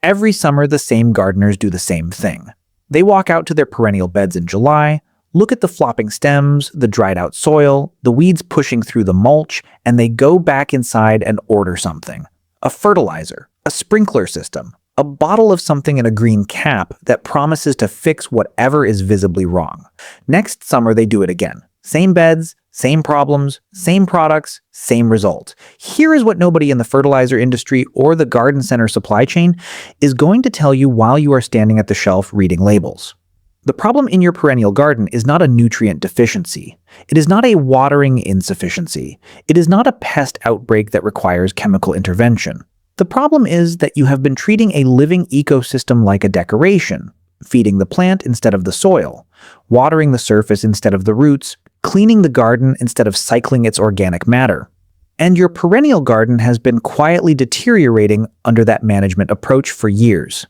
Every summer, the same gardeners do the same thing. They walk out to their perennial beds in July, look at the flopping stems, the dried out soil, the weeds pushing through the mulch, and they go back inside and order something. A fertilizer, a sprinkler system, a bottle of something in a green cap that promises to fix whatever is visibly wrong. Next summer, they do it again. Same beds, same problems, same products, same result. Here is what nobody in the fertilizer industry or the garden center supply chain is going to tell you while you are standing at the shelf reading labels. The problem in your perennial garden is not a nutrient deficiency. It is not a watering insufficiency. It is not a pest outbreak that requires chemical intervention. The problem is that you have been treating a living ecosystem like a decoration, feeding the plant instead of the soil, watering the surface instead of the roots, cleaning the garden instead of cycling its organic matter. And your perennial garden has been quietly deteriorating under that management approach for years.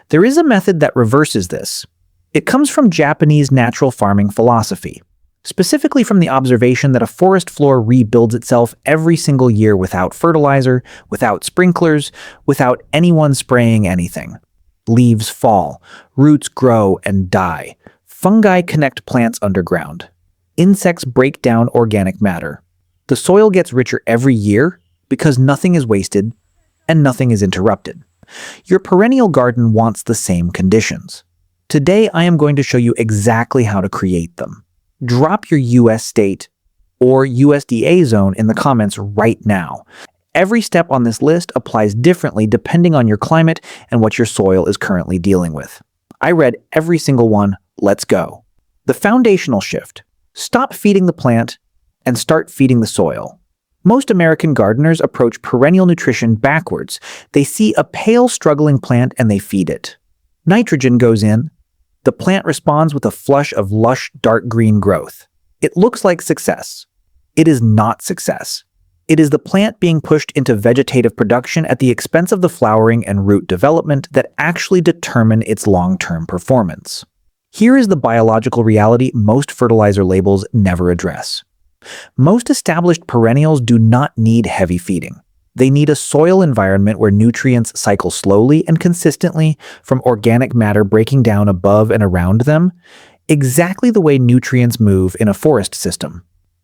There is a method that reverses this. It comes from Japanese natural farming philosophy, specifically from the observation that a forest floor rebuilds itself every single year without fertilizer, without sprinklers, without anyone spraying anything. Leaves fall, roots grow and die, fungi connect plants underground. Insects break down organic matter. The soil gets richer every year because nothing is wasted and nothing is interrupted. Your perennial garden wants the same conditions. Today, I am going to show you exactly how to create them. Drop your US state or USDA zone in the comments right now. Every step on this list applies differently depending on your climate and what your soil is currently dealing with. I read every single one. Let's go. The foundational shift. Stop feeding the plant and start feeding the soil. Most American gardeners approach perennial nutrition backwards. They see a pale, struggling plant and they feed it. Nitrogen goes in. The plant responds with a flush of lush, dark green growth. It looks like success. It is not success. It is the plant being pushed into vegetative production at the expense of the flowering and root development that actually determine its long-term performance. Here is the biological reality most fertilizer labels never address. Most established perennials do not need heavy feeding. They need a soil environment where nutrients cycle slowly and consistently from organic matter breaking down above and around them, exactly the way nutrients move in a forest system.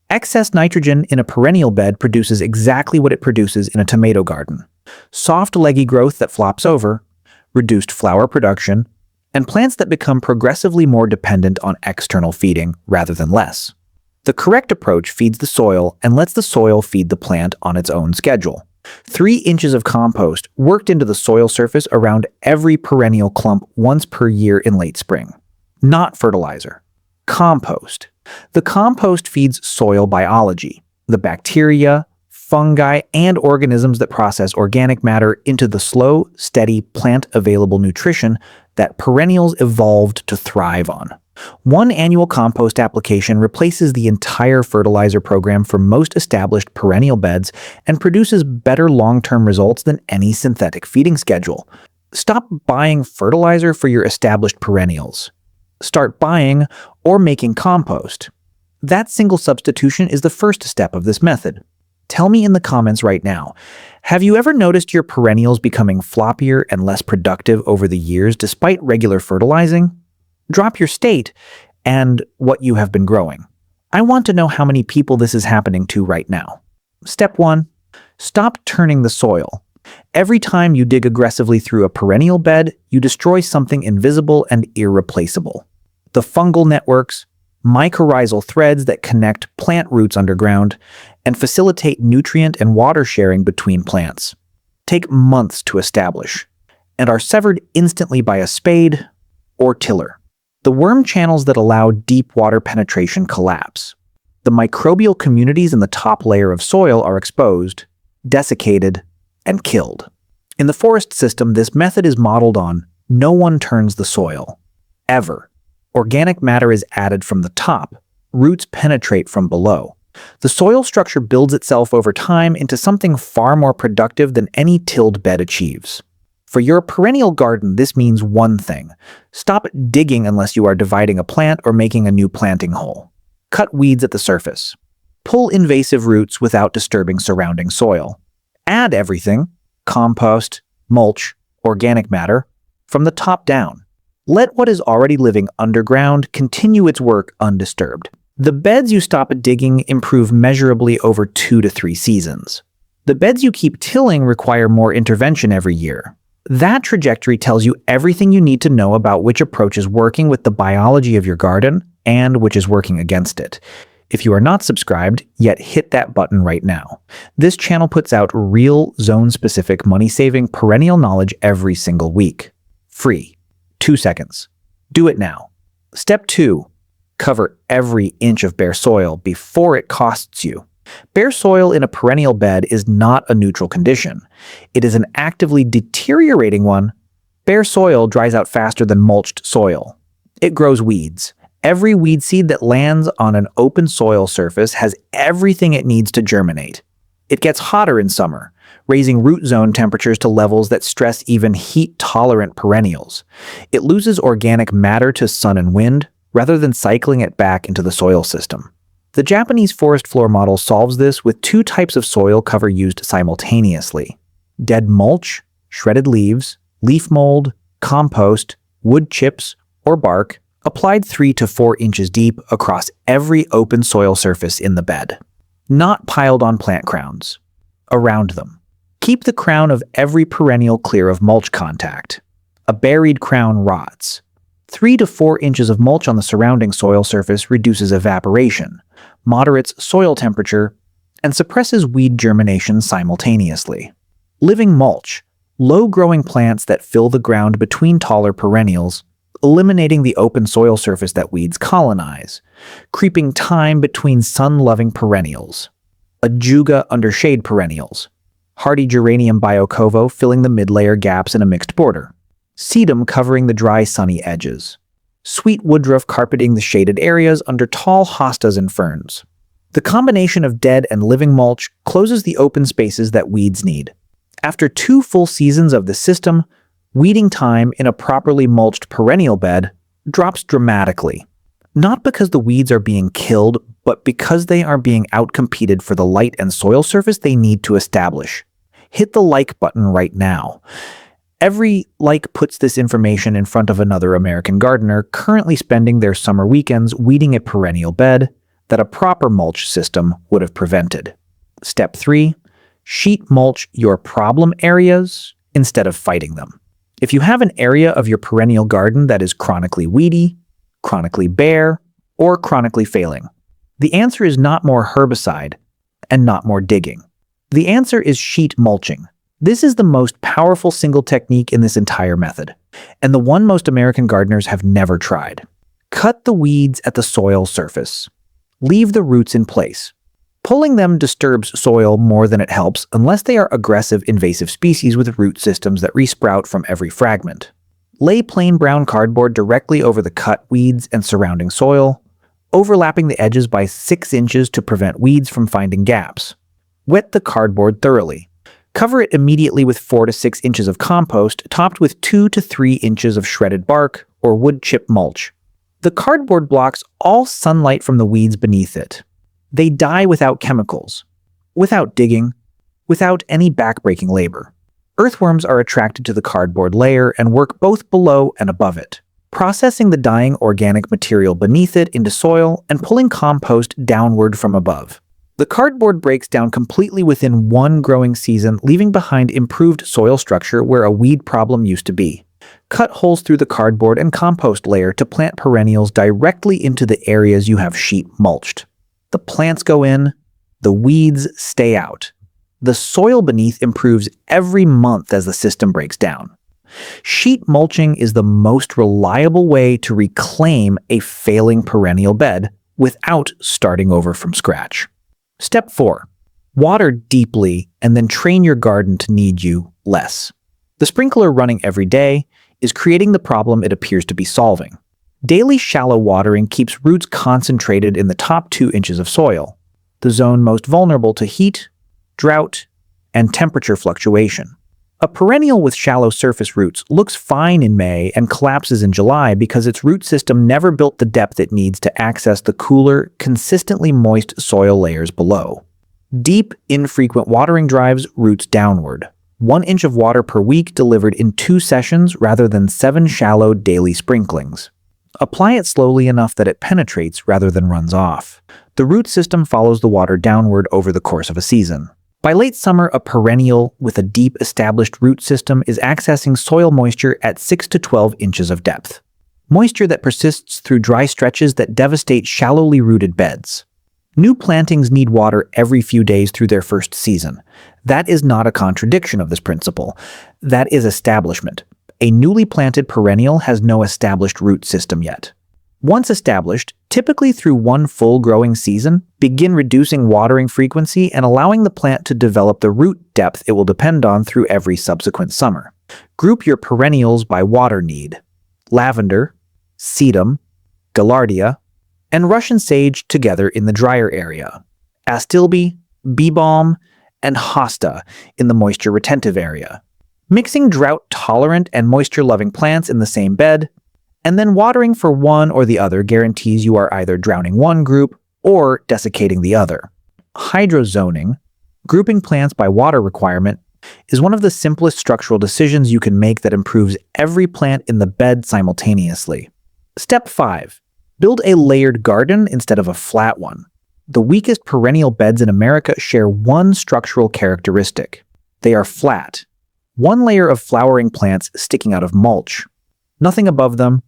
Excess nitrogen in a perennial bed produces exactly what it produces in a tomato garden. Soft, leggy growth that flops over, reduced flower production, and plants that become progressively more dependent on external feeding rather than less. The correct approach feeds the soil and lets the soil feed the plant on its own schedule. 3 inches of compost worked into the soil surface around every perennial clump once per year in late spring. Not fertilizer. Compost. The compost feeds soil biology, the bacteria, fungi, and organisms that process organic matter into the slow, steady, plant-available nutrition that perennials evolved to thrive on. 1 annual compost application replaces the entire fertilizer program for most established perennial beds and produces better long-term results than any synthetic feeding schedule. Stop buying fertilizer for your established perennials. Start buying or making compost. That single substitution is the first step of this method. Tell me in the comments right now, have you ever noticed your perennials becoming floppier and less productive over the years despite regular fertilizing? Drop your state and what you have been growing. I want to know how many people this is happening to right now. Step 1. Stop turning the soil. Every time you dig aggressively through a perennial bed, you destroy something invisible and irreplaceable. The fungal networks, mycorrhizal threads that connect plant roots underground, and facilitate nutrient and water sharing between plants. Take months to establish, and are severed instantly by a spade or tiller. The worm channels that allow deep water penetration collapse. The microbial communities in the top layer of soil are exposed, desiccated, and killed. In the forest system, this method is modeled on no one turns the soil. Ever. Organic matter is added from the top. Roots penetrate from below. The soil structure builds itself over time into something far more productive than any tilled bed achieves. For your perennial garden, this means one thing. Stop digging unless you are dividing a plant or making a new planting hole. Cut weeds at the surface. Pull invasive roots without disturbing surrounding soil. Add everything, compost, mulch, organic matter, from the top down. Let what is already living underground continue its work undisturbed. The beds you stop digging improve measurably over 2 to 3 seasons. The beds you keep tilling require more intervention every year. That trajectory tells you everything you need to know about which approach is working with the biology of your garden and which is working against it. If you are not subscribed, yet hit that button right now. This channel puts out real, zone-specific, money-saving perennial knowledge every single week. Free. 2 seconds. Do it now. Step 2. Cover every inch of bare soil before it costs you. Bare soil in a perennial bed is not a neutral condition. It is an actively deteriorating one. Bare soil dries out faster than mulched soil. It grows weeds. Every weed seed that lands on an open soil surface has everything it needs to germinate. It gets hotter in summer, raising root zone temperatures to levels that stress even heat-tolerant perennials. It loses organic matter to sun and wind, rather than cycling it back into the soil system. The Japanese forest floor model solves this with 2 types of soil cover used simultaneously: dead mulch, shredded leaves, leaf mold, compost, wood chips, or bark, applied 3 to 4 inches deep across every open soil surface in the bed. Not piled on plant crowns. Around them. Keep the crown of every perennial clear of mulch contact. A buried crown rots. 3 to 4 inches of mulch on the surrounding soil surface reduces evaporation, moderates soil temperature, and suppresses weed germination simultaneously. Living mulch, low-growing plants that fill the ground between taller perennials, eliminating the open soil surface that weeds colonize, creeping time between sun-loving perennials. Ajuga under shade perennials, hardy geranium biocovo filling the mid-layer gaps in a mixed border, sedum covering the dry sunny edges, sweet woodruff carpeting the shaded areas under tall hostas and ferns. The combination of dead and living mulch closes the open spaces that weeds need. After 2 full seasons of the system, weeding time in a properly mulched perennial bed drops dramatically. Not because the weeds are being killed, but because they are being outcompeted for the light and soil surface they need to establish. Hit the like button right now. Every like puts this information in front of another American gardener currently spending their summer weekends weeding a perennial bed that a proper mulch system would have prevented. Step 3. Sheet mulch your problem areas instead of fighting them. If you have an area of your perennial garden that is chronically weedy, chronically bare, or chronically failing, the answer is not more herbicide and not more digging. The answer is sheet mulching. This is the most powerful single technique in this entire method, and the one most American gardeners have never tried. Cut the weeds at the soil surface. Leave the roots in place. Pulling them disturbs soil more than it helps unless they are aggressive invasive species with root systems that resprout from every fragment. Lay plain brown cardboard directly over the cut weeds and surrounding soil, overlapping the edges by 6 inches to prevent weeds from finding gaps. Wet the cardboard thoroughly. Cover it immediately with 4 to 6 inches of compost, topped with 2 to 3 inches of shredded bark or wood chip mulch. The cardboard blocks all sunlight from the weeds beneath it. They die without chemicals, without digging, without any backbreaking labor. Earthworms are attracted to the cardboard layer and work both below and above it, processing the dying organic material beneath it into soil and pulling compost downward from above. The cardboard breaks down completely within 1 growing season, leaving behind improved soil structure where a weed problem used to be. Cut holes through the cardboard and compost layer to plant perennials directly into the areas you have sheet mulched. The plants go in, the weeds stay out. The soil beneath improves every month as the system breaks down. Sheet mulching is the most reliable way to reclaim a failing perennial bed without starting over from scratch. Step 4. Water deeply and then train your garden to need you less. The sprinkler running every day is creating the problem it appears to be solving. Daily shallow watering keeps roots concentrated in the top 2 inches of soil, the zone most vulnerable to heat, drought, and temperature fluctuation. A perennial with shallow surface roots looks fine in May and collapses in July because its root system never built the depth it needs to access the cooler, consistently moist soil layers below. Deep, infrequent watering drives roots downward. 1 inch of water per week delivered in 2 sessions rather than 7 shallow daily sprinklings. Apply it slowly enough that it penetrates rather than runs off. The root system follows the water downward over the course of a season. By late summer, a perennial with a deep established root system is accessing soil moisture at 6 to 12 inches of depth. Moisture that persists through dry stretches that devastate shallowly rooted beds. New plantings need water every few days through their first season. That is not a contradiction of this principle. That is establishment. A newly planted perennial has no established root system yet. Once established, typically through 1 full growing season, begin reducing watering frequency and allowing the plant to develop the root depth it will depend on through every subsequent summer. Group your perennials by water need. Lavender, sedum, gaillardia, and Russian sage together in the drier area. Astilbe, bee balm, and hosta in the moisture-retentive area. Mixing drought-tolerant and moisture-loving plants in the same bed, and then watering for one or the other guarantees you are either drowning one group or desiccating the other. Hydrozoning, grouping plants by water requirement, is one of the simplest structural decisions you can make that improves every plant in the bed simultaneously. Step 5. Build a layered garden instead of a flat one. The weakest perennial beds in America share one structural characteristic. They are flat. One layer of flowering plants sticking out of mulch. Nothing above them,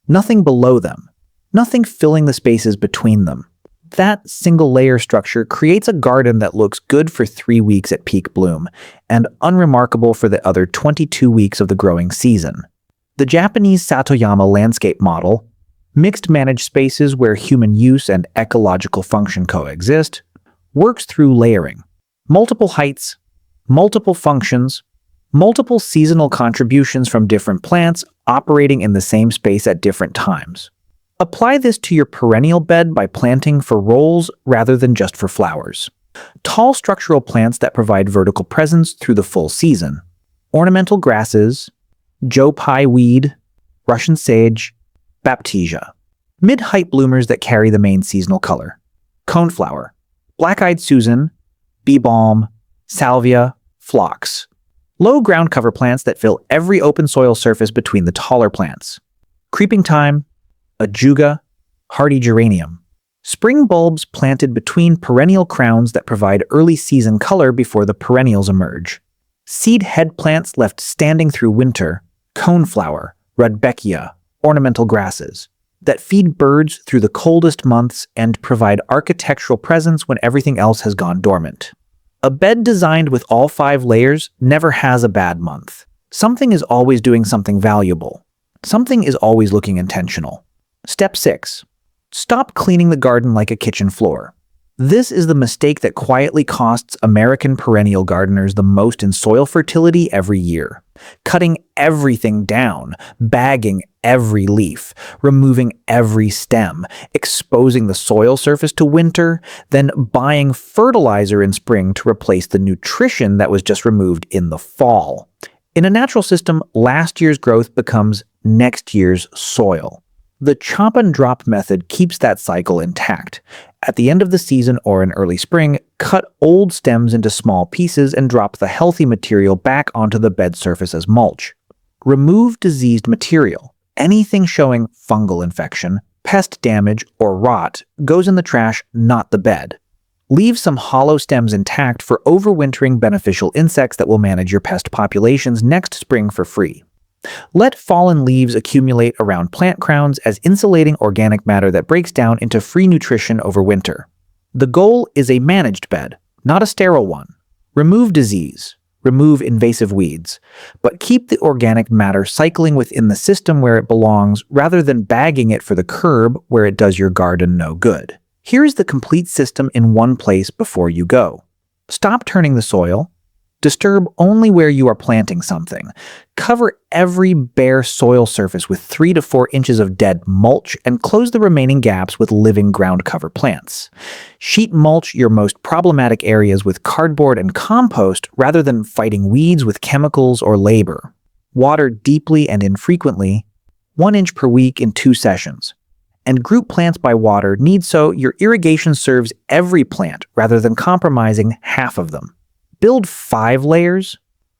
nothing below them, nothing filling the spaces between them. That single layer structure creates a garden that looks good for 3 weeks at peak bloom and unremarkable for the other 22 weeks of the growing season. The Japanese Satoyama landscape model, mixed managed spaces where human use and ecological function coexist, works through layering. Multiple heights, multiple functions, multiple seasonal contributions from different plants operating in the same space at different times. Apply this to your perennial bed by planting for rolls rather than just for flowers. Tall structural plants that provide vertical presence through the full season. Ornamental grasses, Joe Pye weed, Russian sage, Baptisia. Mid-height bloomers that carry the main seasonal color. Coneflower, black-eyed Susan, bee balm, salvia, phlox. Low ground cover plants that fill every open soil surface between the taller plants. Creeping thyme, ajuga, hardy geranium. Spring bulbs planted between perennial crowns that provide early season color before the perennials emerge. Seed head plants left standing through winter, coneflower, rudbeckia, ornamental grasses, that feed birds through the coldest months and provide architectural presence when everything else has gone dormant. A bed designed with all 5 layers never has a bad month. Something is always doing something valuable. Something is always looking intentional. Step 6. Stop cleaning the garden like a kitchen floor. This is the mistake that quietly costs American perennial gardeners the most in soil fertility every year. Cutting everything down, bagging every leaf, removing every stem, exposing the soil surface to winter, then buying fertilizer in spring to replace the nutrition that was just removed in the fall. In a natural system, last year's growth becomes next year's soil. The chop and drop method keeps that cycle intact. At the end of the season or in early spring, cut old stems into small pieces and drop the healthy material back onto the bed surface as mulch. Remove diseased material. Anything showing fungal infection, pest damage, or rot goes in the trash, not the bed. Leave some hollow stems intact for overwintering beneficial insects that will manage your pest populations next spring for free. Let fallen leaves accumulate around plant crowns as insulating organic matter that breaks down into free nutrition over winter. The goal is a managed bed, not a sterile one. Remove disease, remove invasive weeds, but keep the organic matter cycling within the system where it belongs rather than bagging it for the curb where it does your garden no good. Here is the complete system in one place before you go. Stop turning the soil. Disturb only where you are planting something. Cover every bare soil surface with 3 to 4 inches of dead mulch and close the remaining gaps with living ground cover plants. Sheet mulch your most problematic areas with cardboard and compost rather than fighting weeds with chemicals or labor. Water deeply and infrequently, 1 inch per week in 2 sessions. And group plants by water need so your irrigation serves every plant rather than compromising half of them. Build 5 layers,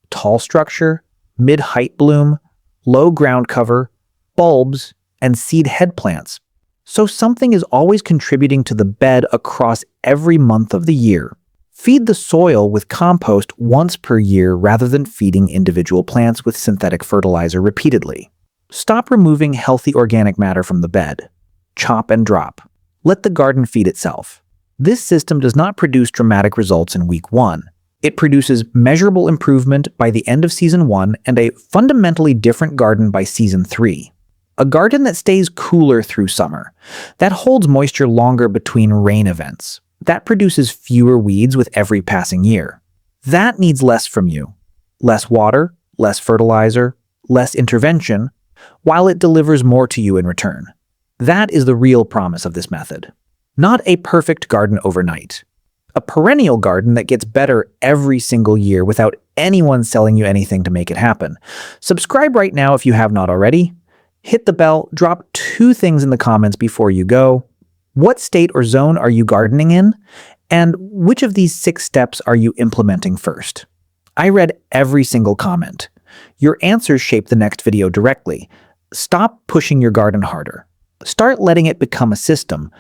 tall structure, mid-height bloom, low ground cover, bulbs, and seed head plants. So something is always contributing to the bed across every month of the year. Feed the soil with compost once per year rather than feeding individual plants with synthetic fertilizer repeatedly. Stop removing healthy organic matter from the bed. Chop and drop. Let the garden feed itself. This system does not produce dramatic results in week 1. It produces measurable improvement by the end of season 1 and a fundamentally different garden by season 3. A garden that stays cooler through summer, that holds moisture longer between rain events, that produces fewer weeds with every passing year. That needs less from you. Less water, less fertilizer, less intervention, while it delivers more to you in return. That is the real promise of this method. Not a perfect garden overnight. A perennial garden that gets better every single year without anyone selling you anything to make it happen. Subscribe right now if you have not already. Hit the bell, drop 2 things in the comments before you go. What state or zone are you gardening in? And which of these 6 steps are you implementing first? I read every single comment. Your answers shape the next video directly. Stop pushing your garden harder. Start letting it become a system.